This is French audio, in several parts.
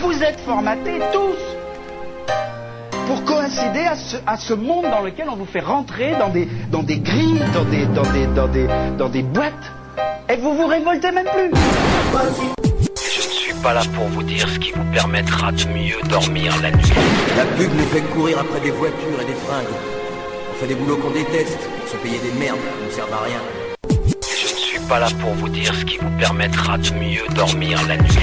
Vous êtes formatés tous pour coïncider à ce monde dans lequel on vous fait rentrer dans des grilles, dans des boîtes, et vous vous révoltez même plus. Je ne suis pas là pour vous dire ce qui vous permettra de mieux dormir la nuit. La pub nous fait courir après des voitures et des fringues. On fait des boulots qu'on déteste, se payer des merdes qui ne servent à rien. Je ne suis pas là pour vous dire ce qui vous permettra de mieux dormir la nuit.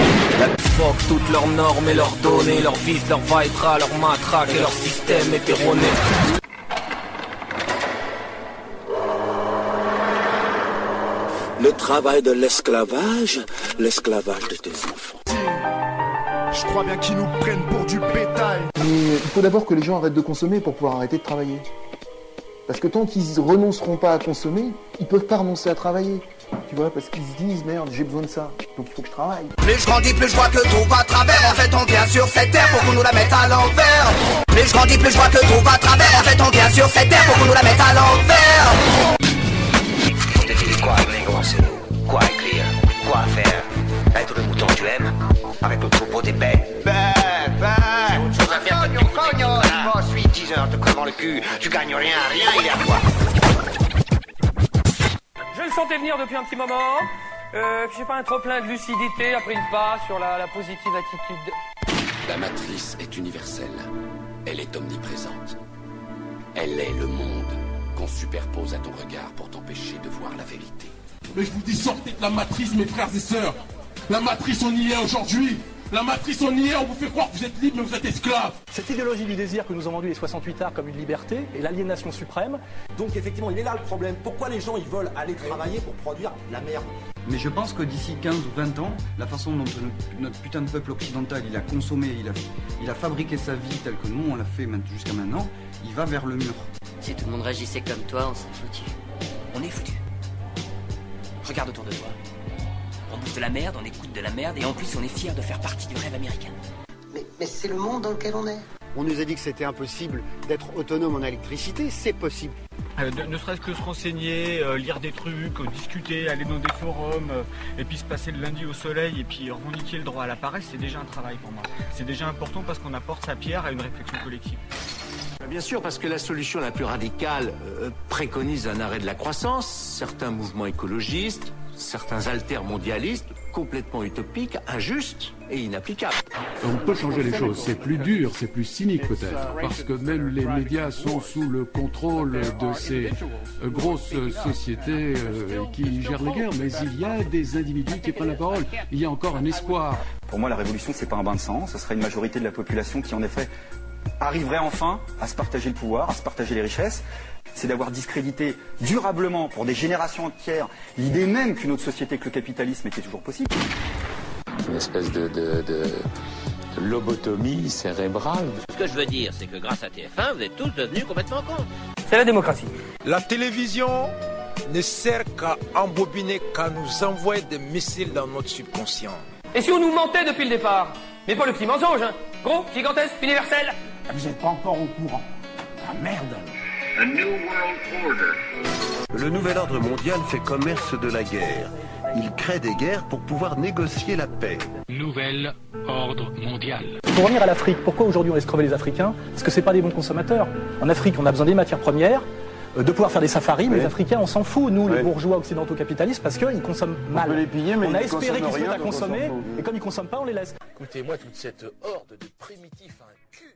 Fuck toutes leurs normes et leurs données, leurs vices, leurs Viagra, leurs matraques et leur système hétéroné. Le travail de l'esclavage de tes enfants. Je crois bien qu'ils nous prennent pour du bétail. Mais il faut d'abord que les gens arrêtent de consommer pour pouvoir arrêter de travailler. Parce que tant qu'ils renonceront pas à consommer, ils peuvent pas renoncer à travailler. Tu vois, parce qu'ils se disent, merde, j'ai besoin de ça, donc il faut que je travaille. Plus je grandis, plus je vois que tout va à travers. En fait, on vient sur cette terre pour qu'on nous la mette à l'envers. Plus je grandis, plus je vois que tout va à travers. En fait, on vient sur cette terre pour qu'on nous la mette à l'envers. On te dit quoi, négro, c'est nous. Quoi écrire, quoi faire. Être le mouton que tu aimes, avec le troupeau des bêtes. C'est autre chose à faire que cogno, je suis 10 heures, te crevant le cul. Tu gagnes rien, il est à toi. Je le sentais venir depuis un petit moment. J'ai pas un trop plein de lucidité après une passe sur la positive attitude. La matrice est universelle. Elle est omniprésente. Elle est le monde qu'on superpose à ton regard pour t'empêcher de voir la vérité. Mais je vous dis, sortez de la matrice, mes frères et sœurs. La matrice, on y est aujourd'hui. La matrice, on y est, on vous fait croire que vous êtes libre, mais vous êtes esclaves. Cette idéologie du désir que nous ont vendu les 68 arts comme une liberté et l'aliénation suprême. Donc effectivement, il est là le problème. Pourquoi les gens ils veulent aller travailler pour produire la merde? Mais je pense que d'ici 15 ou 20 ans, la façon dont notre putain de peuple occidental, il a consommé, il a fabriqué sa vie telle que nous, on l'a fait jusqu'à maintenant, il va vers le mur. Si tout le monde réagissait comme toi, on serait foutu. On est foutu. Regarde autour de toi. On bouffe de la merde, on écoute de la merde, et en plus on est fiers de faire partie du rêve américain. Mais c'est le monde dans lequel on est. On nous a dit que c'était impossible d'être autonome en électricité, c'est possible. Ne serait-ce que se renseigner, lire des trucs, discuter, aller dans des forums, et puis se passer le lundi au soleil, et puis revendiquer le droit à la paresse, c'est déjà un travail pour moi. C'est déjà important parce qu'on apporte sa pierre à une réflexion collective. Bien sûr, parce que la solution la plus radicale préconise un arrêt de la croissance, certains mouvements écologistes, certains altermondialistes, complètement utopiques, injustes et inapplicables. On peut changer les choses, c'est plus dur, c'est plus cynique peut-être, parce que même les médias sont sous le contrôle de ces grosses sociétés qui gèrent les guerres, mais il y a des individus qui prennent la parole, il y a encore un espoir. Pour moi, la révolution, c'est pas un bain de sang, ce serait une majorité de la population qui, en effet, arriverait enfin à se partager le pouvoir, à se partager les richesses. C'est d'avoir discrédité durablement pour des générations entières l'idée même qu'une autre société que le capitalisme était toujours possible. Une espèce de lobotomie cérébrale. Ce que je veux dire, c'est que grâce à TF1, vous êtes tous devenus complètement cons. C'est la démocratie. La télévision ne sert qu'à embobiner, qu'à nous envoyer des missiles dans notre subconscient. Et si on nous mentait depuis le départ? Mais pas le petit mensonge, hein. Gros, gigantesque, universel. Vous n'êtes pas encore au courant. Ah merde. A new world order. Le nouvel ordre mondial fait commerce de la guerre. Il crée des guerres pour pouvoir négocier la paix. Nouvel ordre mondial. Pour revenir à l'Afrique, pourquoi aujourd'hui on laisse crever les Africains? Parce que c'est pas des bons consommateurs. En Afrique, on a besoin des matières premières, de pouvoir faire des safaris, mais les Africains, on s'en fout, nous, les bourgeois occidentaux capitalistes, parce qu'ils consomment mal. On peut les piller, mais on a espéré qu'ils se mettent à consommer, et comme ils consomment pas, on les laisse. Écoutez-moi toute cette horde de primitifs, un cul.